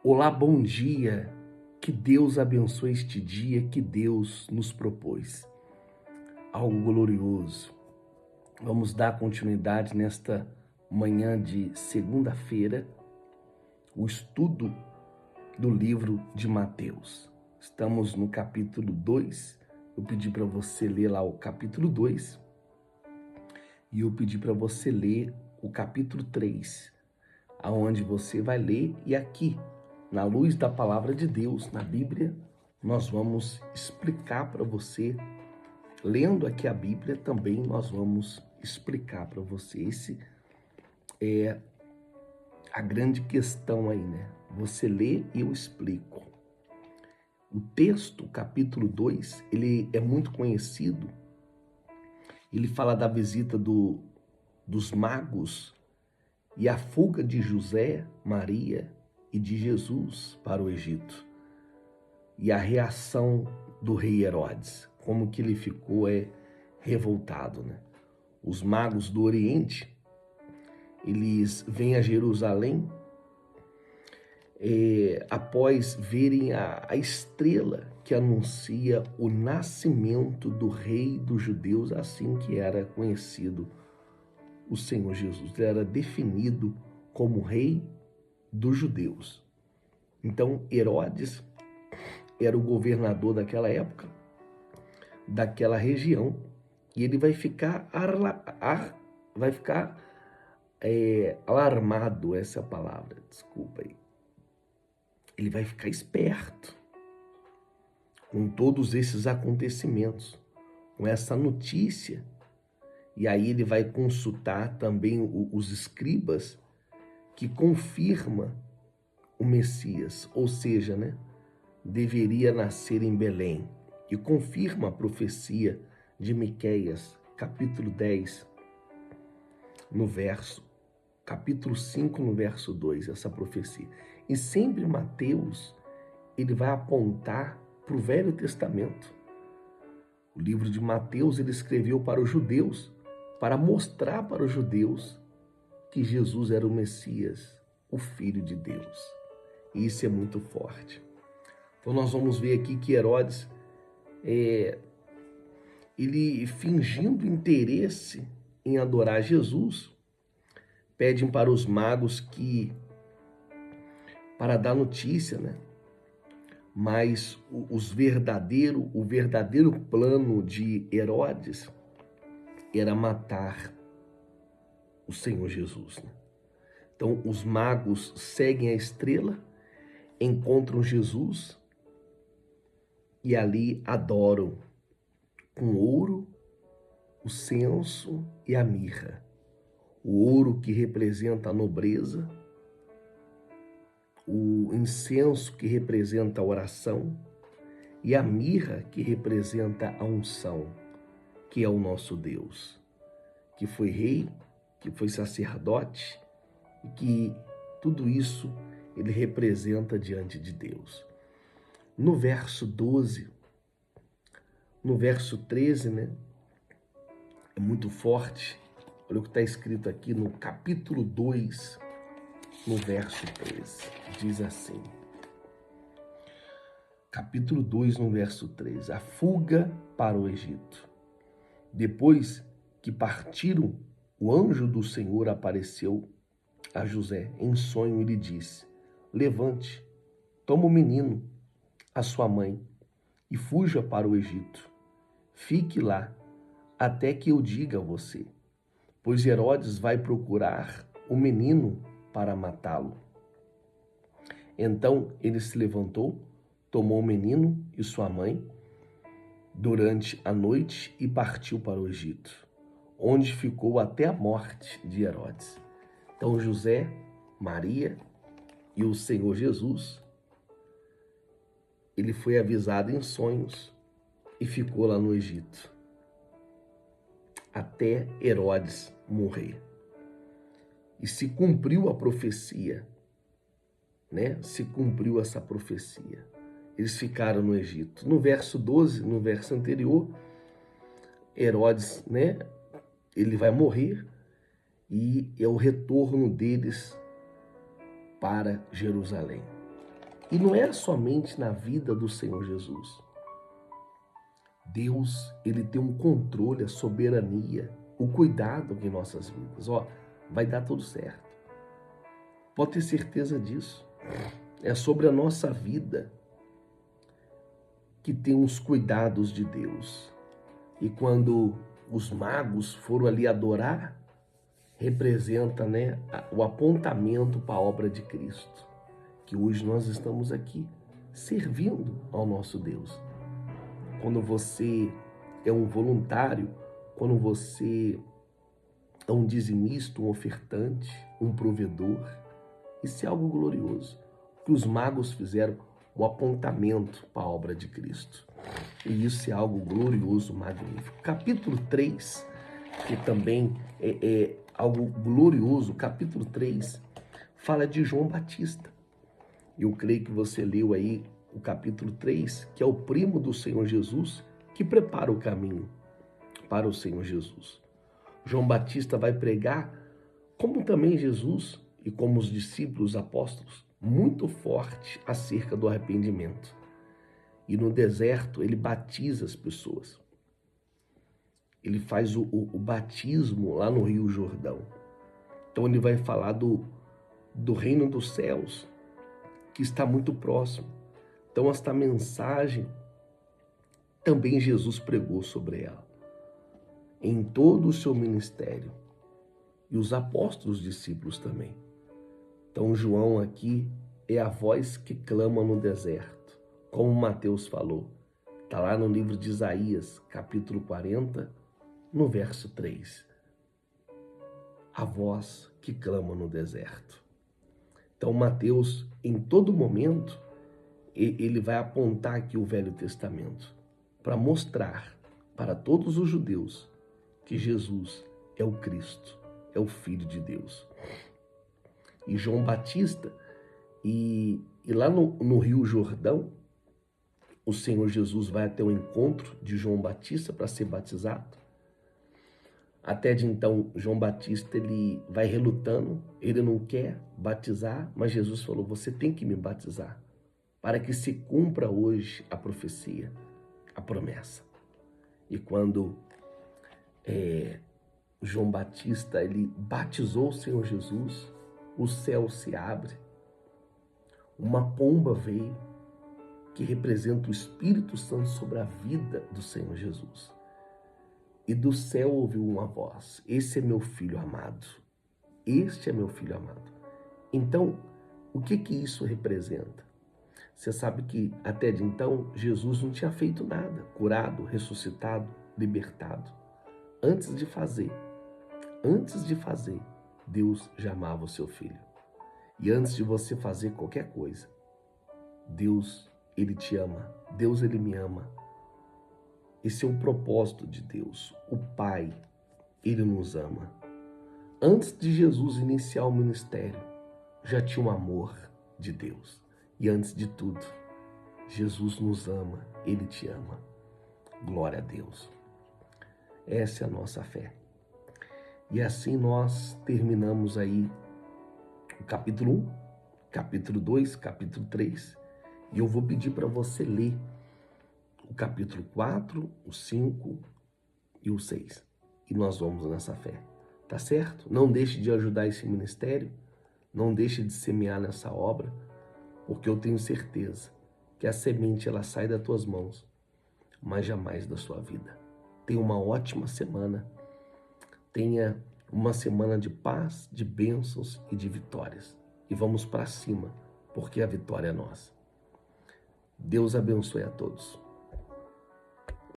Olá, bom dia. Que Deus abençoe este dia que Deus nos propôs. Algo glorioso. Vamos dar continuidade nesta manhã de segunda-feira, o estudo do livro de Mateus. Estamos no capítulo 2. Eu pedi para você ler lá o capítulo 2 e eu pedi para você ler o capítulo 3, aonde você vai ler e aqui, na luz da palavra de Deus, na Bíblia, nós vamos explicar para você, lendo aqui a Bíblia também nós vamos explicar para você. Esse é a grande questão aí, né? Você lê e eu explico. O texto, capítulo 2, ele é muito conhecido. Ele fala da visita dos magos e a fuga de José, Maria e de Jesus para o Egito. E a reação do rei Herodes, como que ele ficou revoltado, né? Os magos do Oriente, eles vêm a Jerusalém após verem a estrela que anuncia o nascimento do rei dos judeus, assim que era conhecido o Senhor Jesus. Ele era definido como rei dos judeus. Então, Herodes era o governador daquela época, daquela região, e ele vai ficar alarmado, essa palavra, desculpa aí. Ele vai ficar esperto com todos esses acontecimentos, com essa notícia, e aí ele vai consultar também os escribas que confirma o Messias, ou seja, né, deveria nascer em Belém, e confirma a profecia de Miqueias, capítulo 10, capítulo 5, no verso 2, essa profecia. E sempre Mateus, ele vai apontar para o Velho Testamento. O livro de Mateus ele escreveu para os judeus, para mostrar para os judeus que Jesus era o Messias, o Filho de Deus. E isso é muito forte. Então nós vamos ver aqui que Herodes, ele fingindo interesse em adorar Jesus, pedem para os magos para dar notícia, né? Mas o verdadeiro plano de Herodes era matar o Senhor Jesus, né? Então os magos seguem a estrela, encontram Jesus e ali adoram com ouro, o censo e a mirra. O ouro que representa a nobreza, o incenso que representa a oração e a mirra que representa a unção, que é o nosso Deus, que foi rei, que foi sacerdote e que tudo isso ele representa diante de Deus. No verso 12, no verso 13, né? É muito forte. Olha o que está escrito aqui no capítulo 2, no verso 13. Diz assim. Capítulo 2, no verso 13. A fuga para o Egito. Depois que partiram, o anjo do Senhor apareceu a José em sonho e lhe disse: levante, toma o menino, a sua mãe, e fuja para o Egito. Fique lá até que eu diga a você, pois Herodes vai procurar o menino para matá-lo. Então ele se levantou, tomou o menino e sua mãe durante a noite e partiu para o Egito, onde ficou até a morte de Herodes. Então José, Maria e o Senhor Jesus, ele foi avisado em sonhos e ficou lá no Egito até Herodes morrer. E se cumpriu a profecia, né? Se cumpriu essa profecia. Eles ficaram no Egito. No verso 12, no verso anterior, Herodes, né? Ele vai morrer e é o retorno deles para Jerusalém. E não é somente na vida do Senhor Jesus. Deus, ele tem um controle, a soberania, o cuidado em nossas vidas. Vai dar tudo certo. Pode ter certeza disso. É sobre a nossa vida que tem os cuidados de Deus. E quando os magos foram ali adorar, representa, o apontamento para a obra de Cristo. Que hoje nós estamos aqui servindo ao nosso Deus. Quando você é um voluntário, quando você é um dizimista, um ofertante, um provedor, isso é algo glorioso. Que os magos fizeram o apontamento para a obra de Cristo. E isso é algo glorioso, magnífico. Capítulo 3, que também é algo glorioso, capítulo 3, fala de João Batista. Eu creio que você leu aí o capítulo 3, que é o primo do Senhor Jesus, que prepara o caminho para o Senhor Jesus. João Batista vai pregar, como também Jesus e como os discípulos apóstolos, muito forte acerca do arrependimento. E no deserto ele batiza as pessoas. Ele faz o batismo lá no Rio Jordão. Então ele vai falar do reino dos céus, que está muito próximo. Então esta mensagem também Jesus pregou sobre ela em todo o seu ministério, e os apóstolos discípulos também. Então João aqui é a voz que clama no deserto, como Mateus falou. Está lá no livro de Isaías, capítulo 40, no verso 3. A voz que clama no deserto. Então Mateus, em todo momento, ele vai apontar aqui o Velho Testamento para mostrar para todos os judeus que Jesus é o Cristo, é o Filho de Deus. E João Batista, e lá no Rio Jordão, o Senhor Jesus vai até o encontro de João Batista para ser batizado. Até de então, João Batista ele vai relutando, ele não quer batizar, mas Jesus falou, você tem que me batizar, para que se cumpra hoje a profecia, a promessa. E quando João Batista ele batizou o Senhor Jesus, o céu se abre, uma pomba veio, que representa o Espírito Santo sobre a vida do Senhor Jesus. E do céu ouviu uma voz, esse é meu filho amado, este é meu filho amado. Então, o que isso representa? Você sabe que até de então, Jesus não tinha feito nada, curado, ressuscitado, libertado. Antes de fazer, Deus já amava o seu filho. E antes de você fazer qualquer coisa, Deus, ele te ama. Deus, ele me ama. Esse é o propósito de Deus. O Pai, ele nos ama. Antes de Jesus iniciar o ministério, já tinha um amor de Deus. E antes de tudo, Jesus nos ama, ele te ama. Glória a Deus. Essa é a nossa fé. E assim nós terminamos aí o capítulo 1, capítulo 2, capítulo 3. E eu vou pedir para você ler o capítulo 4, o 5 e o 6. E nós vamos nessa fé. Tá certo? Não deixe de ajudar esse ministério. Não deixe de semear nessa obra. Porque eu tenho certeza que a semente ela sai das tuas mãos, mas jamais da sua vida. Tenha uma ótima semana. Tenha uma semana de paz, de bênçãos e de vitórias. E vamos para cima, porque a vitória é nossa. Deus abençoe a todos.